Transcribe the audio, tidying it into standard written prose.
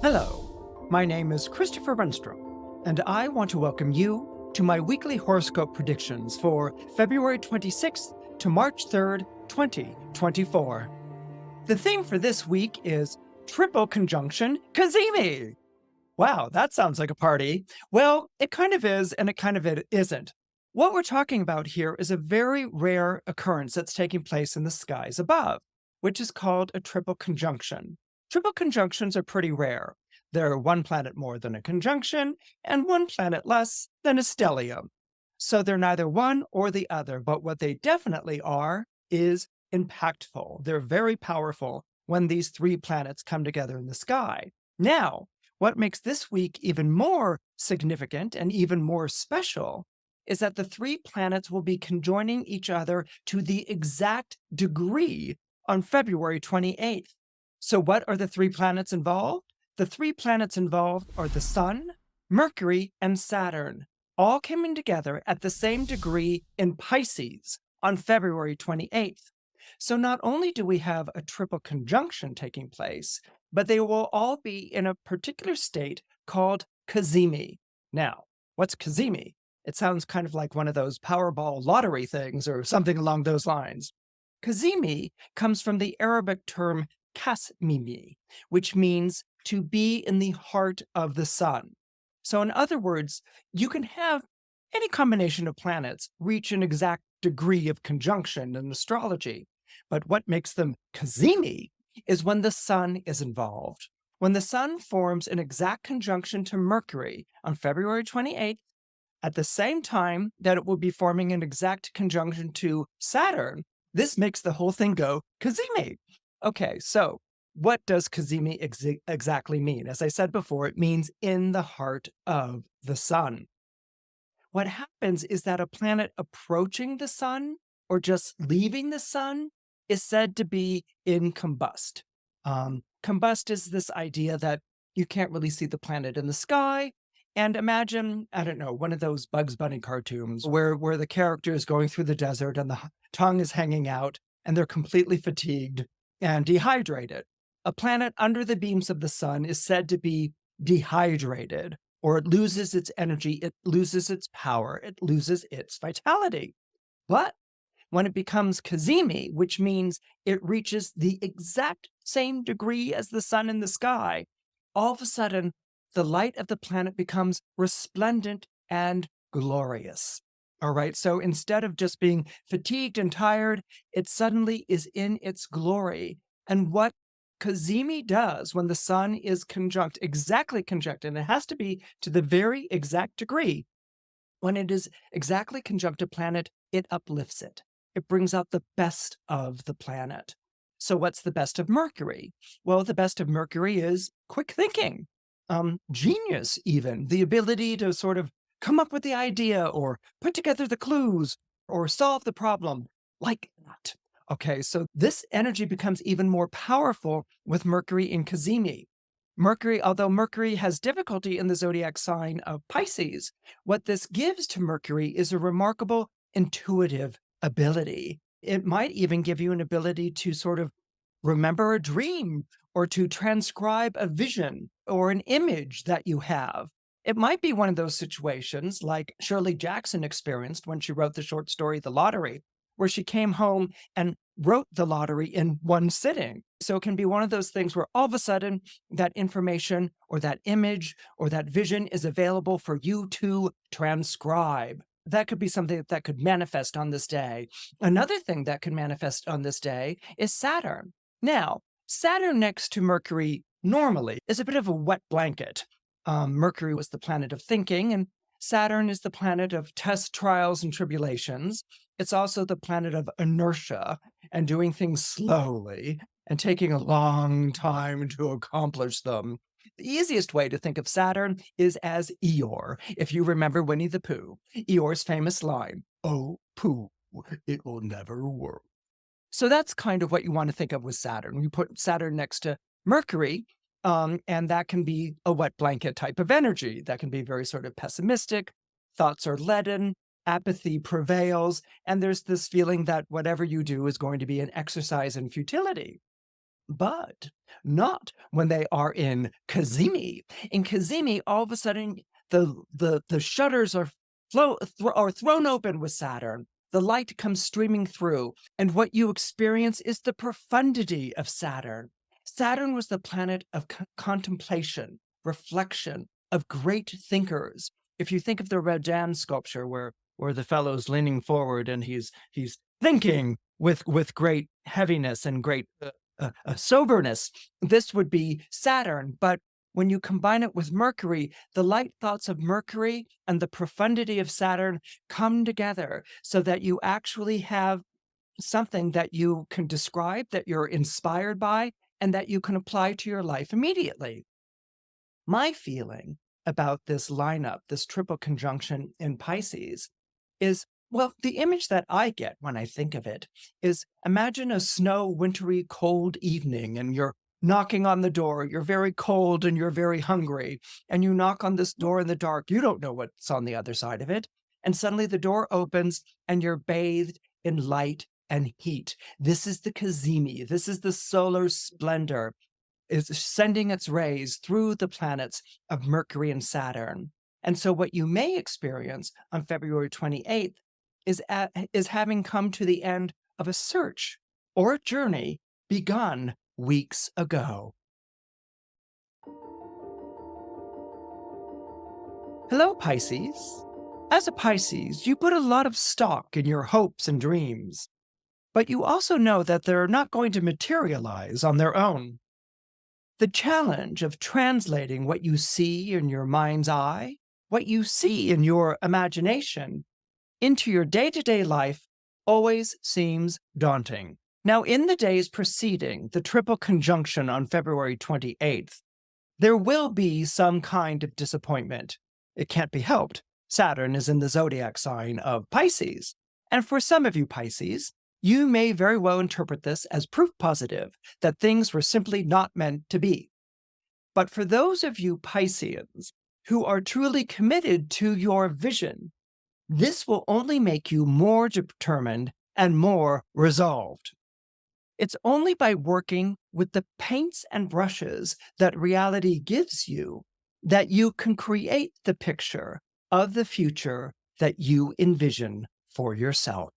Hello, my name is Christopher Renstrom, and I want to welcome you to my weekly horoscope predictions for February 26th to March 3rd, 2024. The theme for this week is Triple Conjunction Cazimi. Wow, that sounds like a party. Well, it kind of is, and it kind of isn't. What we're talking about here is a very rare occurrence that's taking place in the skies above, which is called a triple conjunction. Triple conjunctions are pretty rare. They're one planet more than a conjunction, and one planet less than a stellium. So they're neither one or the other, but what they definitely are is impactful. They're very powerful when these three planets come together in the sky. Now, what makes this week even more significant and even more special is that the three planets will be conjoining each other to the exact degree on February 28th. So what are the three planets involved? The three planets involved are the Sun, Mercury, and Saturn, all coming together at the same degree in Pisces on February 28th. So not only do we have a triple conjunction taking place, but they will all be in a particular state called Cazimi. Now, what's Cazimi? It sounds kind of like one of those Powerball lottery things or something along those lines. Cazimi comes from the Arabic term kasmimi, which means to be in the heart of the sun. So in other words, you can have any combination of planets reach an exact degree of conjunction in astrology. But what makes them Cazimi is when the sun is involved. When the sun forms an exact conjunction to Mercury on February 28th, at the same time that it will be forming an exact conjunction to Saturn, this makes the whole thing go Cazimi. Okay, so what does Cazimi exactly mean? As I said before, it means in the heart of the sun. What happens is that a planet approaching the sun or just leaving the sun is said to be in combust. Combust is this idea that you can't really see the planet in the sky. And imagine, I don't know, one of those Bugs Bunny cartoons where the character is going through the desert and the tongue is hanging out and they're completely fatigued and dehydrated. A planet under the beams of the sun is said to be dehydrated, or it loses its energy, it loses its power, it loses its vitality. But when it becomes Cazimi, which means it reaches the exact same degree as the sun in the sky, all of a sudden, the light of the planet becomes resplendent and glorious. All right, so instead of just being fatigued and tired, it suddenly is in its glory. And what Cazimi does when the sun is exactly conjunct, and it has to be to the very exact degree, when it is exactly conjunct a planet, it uplifts it. It brings out the best of the planet. So what's the best of Mercury? Well, the best of Mercury is quick thinking, genius even, the ability to sort of come up with the idea or put together the clues or solve the problem like that. Okay, so this energy becomes even more powerful with Mercury in Cazimi. Mercury, although Mercury has difficulty in the zodiac sign of Pisces, what this gives to Mercury is a remarkable intuitive ability. It might even give you an ability to sort of remember a dream or to transcribe a vision or an image that you have. It might be one of those situations like Shirley Jackson experienced when she wrote the short story The Lottery, where she came home and wrote the lottery in one sitting. So it can be one of those things where all of a sudden that information or that image or that vision is available for you to transcribe. That could be something that could manifest on this day. Another thing that could manifest on this day is Saturn. Now, Saturn next to Mercury normally is a bit of a wet blanket. Mercury was the planet of thinking, and Saturn is the planet of tests, trials, and tribulations. It's also the planet of inertia and doing things slowly and taking a long time to accomplish them. The easiest way to think of Saturn is as Eeyore, if you remember Winnie the Pooh. Eeyore's famous line, "Oh, Pooh, it will never work." So that's kind of what you want to think of with Saturn. You put Saturn next to Mercury, and that can be a wet blanket type of energy. That can be very sort of pessimistic. Thoughts are leaden, apathy prevails, and there's this feeling that whatever you do is going to be an exercise in futility. but not when they are in Cazimi. In Cazimi, all of a sudden, the shutters are thrown open with Saturn. The light comes streaming through, and what you experience is the profundity of Saturn. Saturn was the planet of contemplation, reflection, of great thinkers. If you think of the Rodin sculpture, where the fellow's leaning forward and he's thinking with great heaviness and great soberness, this would be Saturn. But when you combine it with Mercury, the light thoughts of Mercury and the profundity of Saturn come together so that you actually have something that you can describe, that you're inspired by, and that you can apply to your life immediately. My feeling about this lineup, this triple conjunction in Pisces, is, well, the image that I get when I think of it is, imagine a snow, wintry, cold evening, and you're knocking on the door. You're very cold and you're very hungry, and you knock on this door in the dark. You don't know what's on the other side of it. And suddenly the door opens and you're bathed in light and heat. This is the Cazimi. This is the solar splendor is sending its rays through the planets of Mercury and Saturn. And so what you may experience on February 28th is having come to the end of a search or a journey begun weeks ago. Hello, Pisces. As a Pisces, you put a lot of stock in your hopes and dreams, but you also know that they're not going to materialize on their own. The challenge of translating what you see in your mind's eye, what you see in your imagination, into your day-to-day life always seems daunting. Now, in the days preceding the triple conjunction on February 28th, there will be some kind of disappointment. It can't be helped. Saturn is in the zodiac sign of Pisces. And for some of you Pisces, you may very well interpret this as proof positive that things were simply not meant to be. But for those of you Pisceans who are truly committed to your vision, this will only make you more determined and more resolved. It's only by working with the paints and brushes that reality gives you that you can create the picture of the future that you envision for yourself.